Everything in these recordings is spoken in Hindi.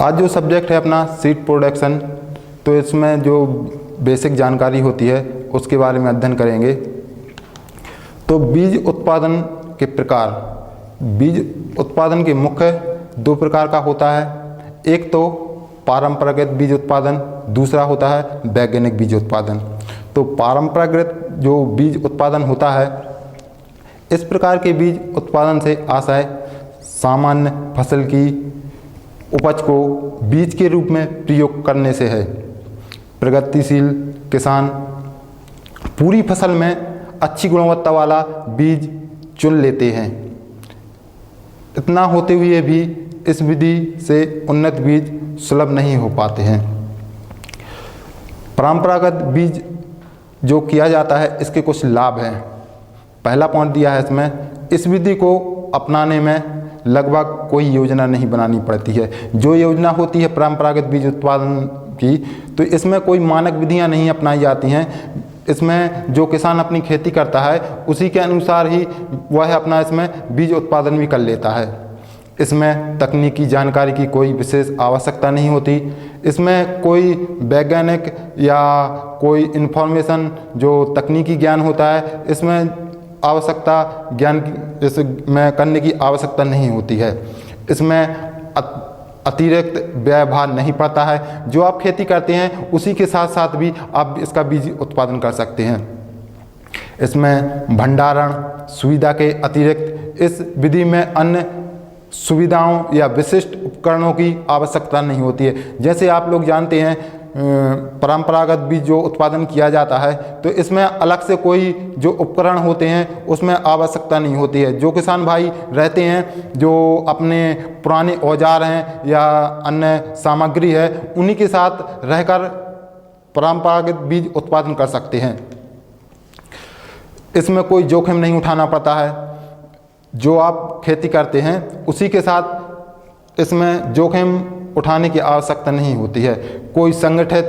आज जो सब्जेक्ट है अपना सीड प्रोडक्शन, तो इसमें जो बेसिक जानकारी होती है उसके बारे में अध्ययन करेंगे। तो बीज उत्पादन के प्रकार, बीज उत्पादन के मुख्य दो प्रकार का होता है। एक तो पारंपरिक बीज उत्पादन, दूसरा होता है वैज्ञानिक बीज उत्पादन। तो पारंपरिक जो बीज उत्पादन होता है, इस प्रकार के बीज उत्पादन से आशय सामान्य फसल की उपज को बीज के रूप में प्रयोग करने से है। प्रगतिशील किसान पूरी फसल में अच्छी गुणवत्ता वाला बीज चुन लेते हैं। इतना होते हुए भी इस विधि से उन्नत बीज सुलभ नहीं हो पाते हैं। परंपरागत बीज जो किया जाता है, इसके कुछ लाभ हैं। पहला पॉइंट दिया है इसमें, इस विधि को अपनाने में लगभग कोई योजना नहीं बनानी पड़ती है। जो योजना होती है परंपरागत बीज उत्पादन की, तो इसमें कोई मानक विधियां नहीं अपनाई जाती हैं। इसमें जो किसान अपनी खेती करता है उसी के अनुसार ही वह अपना इसमें बीज उत्पादन भी कर लेता है। इसमें तकनीकी जानकारी की कोई विशेष आवश्यकता नहीं होती। इसमें कोई वैज्ञानिक या कोई इन्फॉर्मेशन जो तकनीकी ज्ञान होता है, इसमें आवश्यकता ज्ञान इसमें करने की आवश्यकता नहीं होती है। इसमें अतिरिक्त व्यय भार नहीं पड़ता है। जो आप खेती करते हैं उसी के साथ साथ भी आप इसका बीज उत्पादन कर सकते हैं। इसमें भंडारण सुविधा के अतिरिक्त इस विधि में अन्य सुविधाओं या विशिष्ट उपकरणों की आवश्यकता नहीं होती है। जैसे आप लोग जानते हैं परंपरागत बीज जो उत्पादन किया जाता है, तो इसमें अलग से कोई जो उपकरण होते हैं उसमें आवश्यकता नहीं होती है। जो किसान भाई रहते हैं, जो अपने पुराने औजार हैं या अन्य सामग्री है, उन्हीं के साथ रहकर परंपरागत बीज उत्पादन कर सकते हैं। इसमें कोई जोखिम नहीं उठाना पड़ता है। जो आप खेती करते हैं उसी के साथ इसमें जोखिम उठाने की आवश्यकता नहीं होती है। कोई संगठित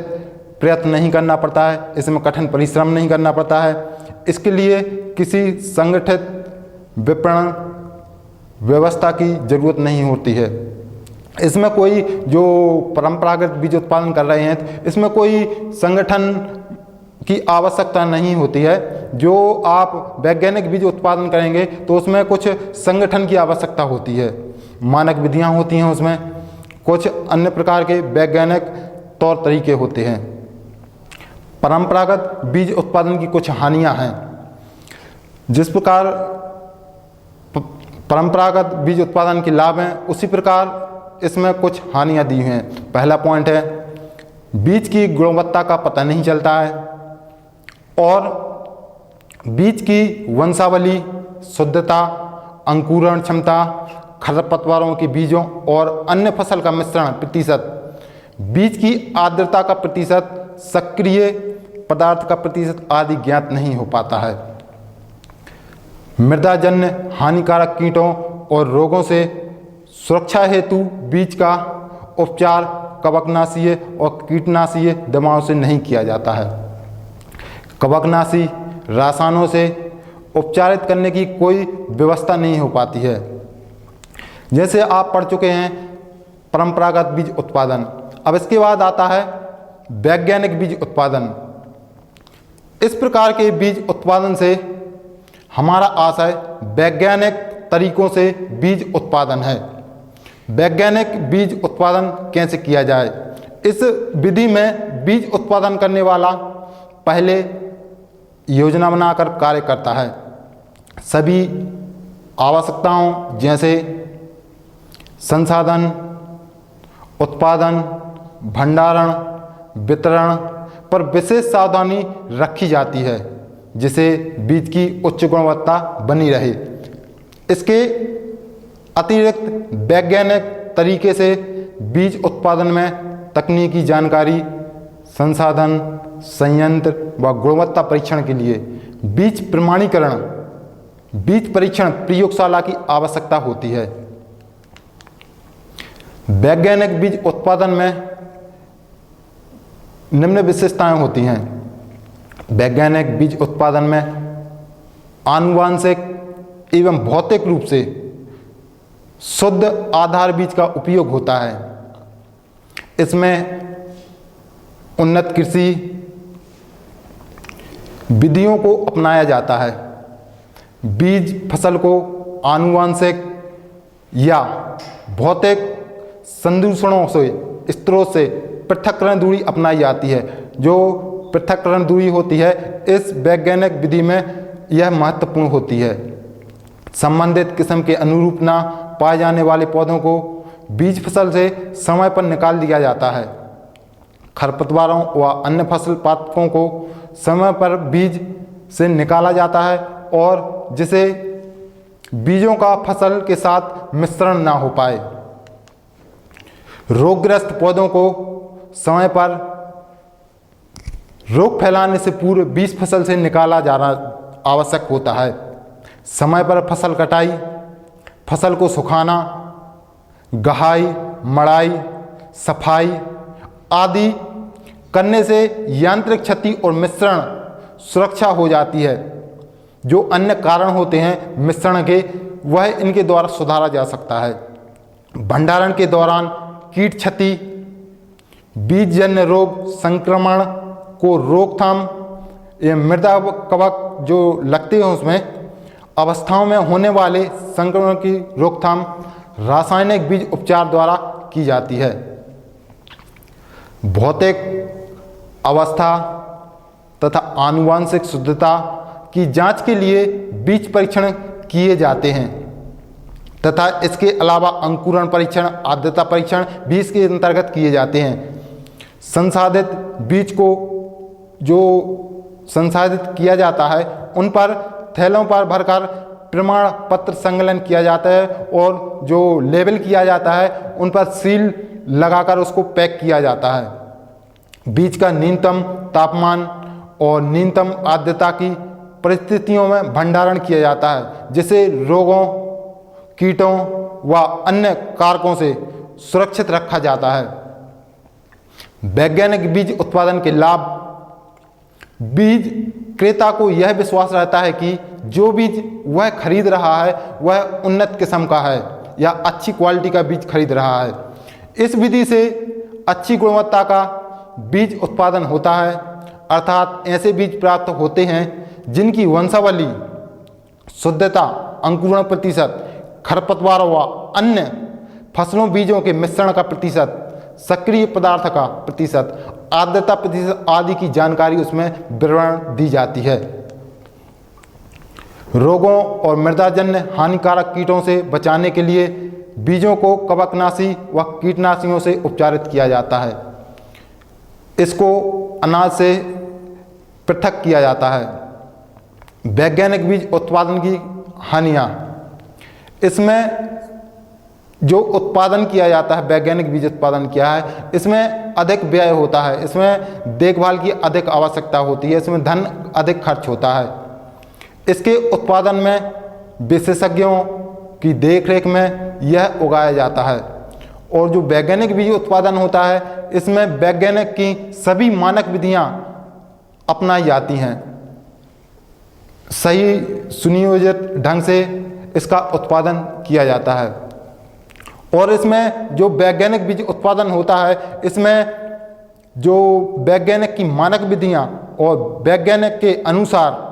प्रयत्न नहीं करना पड़ता है। इसमें कठिन परिश्रम नहीं करना पड़ता है। इसके लिए किसी संगठित विपणन व्यवस्था की जरूरत नहीं होती है। इसमें कोई जो परंपरागत बीज उत्पादन कर रहे हैं, इसमें कोई संगठन की आवश्यकता नहीं होती है। जो आप वैज्ञानिक बीज उत्पादन करेंगे तो उसमें कुछ संगठन की आवश्यकता होती है। मानक विधियां होती हैं, उसमें कुछ अन्य प्रकार के वैज्ञानिक तौर तरीके होते हैं। परंपरागत बीज उत्पादन की कुछ हानियां हैं। जिस प्रकार परंपरागत बीज उत्पादन के लाभ हैं, उसी प्रकार इसमें कुछ हानियां दी हैं। पहला पॉइंट है, बीज की गुणवत्ता का पता नहीं चलता है और बीज की वंशावली, शुद्धता, अंकुरण क्षमता, खरपतवारों के बीजों और अन्य फसल का मिश्रण प्रतिशत, बीज की आर्द्रता का प्रतिशत, सक्रिय पदार्थ का प्रतिशत आदि ज्ञात नहीं हो पाता है। मृदाजन्य हानिकारक कीटों और रोगों से सुरक्षा हेतु बीज का उपचार कवकनाशीय और कीटनाशीय दवाओं से नहीं किया जाता है। कवकनाशी रसायनों से उपचारित करने की कोई व्यवस्था नहीं हो पाती है। जैसे आप पढ़ चुके हैं परंपरागत बीज उत्पादन। अब इसके बाद आता है वैज्ञानिक बीज उत्पादन। इस प्रकार के बीज उत्पादन से हमारा आशय वैज्ञानिक तरीकों से बीज उत्पादन है। वैज्ञानिक बीज उत्पादन कैसे किया जाए? इस विधि में बीज उत्पादन करने वाला पहले योजना बनाकर कार्य करता है। सभी आवश्यकताओं जैसे संसाधन, उत्पादन, भंडारण, वितरण पर विशेष सावधानी रखी जाती है, जिससे बीज की उच्च गुणवत्ता बनी रहे। इसके अतिरिक्त वैज्ञानिक तरीके से बीज उत्पादन में तकनीकी जानकारी, संसाधन, संयंत्र व गुणवत्ता परीक्षण के लिए बीज प्रमाणीकरण, बीज परीक्षण प्रयोगशाला की आवश्यकता होती है। वैज्ञानिक बीज उत्पादन में निम्न विशेषताएं होती हैं। वैज्ञानिक बीज उत्पादन में आनुवांशिक एवं भौतिक रूप से शुद्ध आधार बीज का उपयोग होता है। इसमें उन्नत कृषि विधियों को अपनाया जाता है। बीज फसल को आनुवांशिक या भौतिक संदूषणों से स्रोत से पृथक्करण दूरी अपनाई जाती है। जो पृथक्करण दूरी होती है इस वैज्ञानिक विधि में यह महत्वपूर्ण होती है। संबंधित किस्म के अनुरूप न पाए जाने वाले पौधों को बीज फसल से समय पर निकाल दिया जाता है। खरपतवारों व अन्य फसल पादपों को समय पर बीज से निकाला जाता है और जिसे बीजों का फसल के साथ मिश्रण ना हो पाए। रोगग्रस्त पौधों को समय पर रोग फैलाने से पूर्व बीज फसल से निकाला जाना आवश्यक होता है। समय पर फसल कटाई, फसल को सुखाना, गहाई, मड़ाई, सफाई आदि करने से यांत्रिक क्षति और मिश्रण सुरक्षा हो जाती है। जो अन्य कारण होते हैं मिश्रण के, वह इनके द्वारा सुधारा जा सकता है। भंडारण के दौरान कीट क्षति, बीजजन्य रोग संक्रमण को रोकथाम, ये मृदा कवक जो लगते हैं उसमें अवस्थाओं में होने वाले संक्रमण की रोकथाम रासायनिक बीज उपचार द्वारा की जाती है। भौतिक अवस्था तथा आनुवांशिक शुद्धता की जांच के लिए बीज परीक्षण किए जाते हैं तथा इसके अलावा अंकुरण परीक्षण, आर्द्रता परीक्षण भी इसके अंतर्गत किए जाते हैं। संसाधित बीज को जो संसाधित किया जाता है उन पर थैलों पर भरकर प्रमाण पत्र संकलन किया जाता है और जो लेबल किया जाता है उन पर सील लगाकर उसको पैक किया जाता है। बीज का न्यूनतम तापमान और न्यूनतम आर्द्रता की परिस्थितियों में भंडारण किया जाता है जिसे रोगों, कीटों व अन्य कारकों से सुरक्षित रखा जाता है। वैज्ञानिक बीज उत्पादन के लाभ। बीज क्रेता को यह विश्वास रहता है कि जो बीज वह खरीद रहा है वह उन्नत किस्म का है या अच्छी क्वालिटी का बीज खरीद रहा है। इस विधि से अच्छी गुणवत्ता का बीज उत्पादन होता है, अर्थात ऐसे बीज प्राप्त होते हैं जिनकी वंशावली, शुद्धता, अंकुरण प्रतिशत, खरपतवारों व अन्य फसलों बीजों के मिश्रण का प्रतिशत, सक्रिय पदार्थ का प्रतिशत, आर्द्रता प्रतिशत आदि की जानकारी उसमें विवरण दी जाती है। रोगों और मृदाजन्य हानिकारक कीटों से बचाने के लिए बीजों को कवकनाशी व कीटनाशियों से उपचारित किया जाता है। इसको अनाज से पृथक किया जाता है। वैज्ञानिक बीज उत्पादन की हानियाँ। इसमें जो उत्पादन किया जाता है, वैज्ञानिक बीज उत्पादन किया है, इसमें अधिक व्यय होता है, इसमें देखभाल की अधिक आवश्यकता होती है, इसमें धन अधिक खर्च होता है। इसके उत्पादन में विशेषज्ञों की देखरेख में यह उगाया जाता है। और जो वैज्ञानिक बीज उत्पादन होता है इसमें वैज्ञानिक की सभी मानक विधियाँ अपनाई जाती हैं। सही सुनियोजित ढंग से इसका उत्पादन किया जाता है। और इसमें जो वैज्ञानिक बीज उत्पादन होता है इसमें जो वैज्ञानिक की मानक विधियाँ और वैज्ञानिक के अनुसार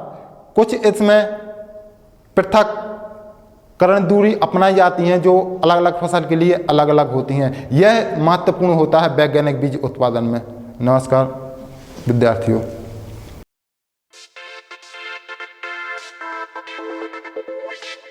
कुछ इसमें पृथक्करण दूरी अपनाई जाती हैं जो अलग अलग फसल के लिए अलग अलग होती हैं। यह महत्वपूर्ण होता है वैज्ञानिक बीज उत्पादन में। नमस्कार विद्यार्थियों। Thank you.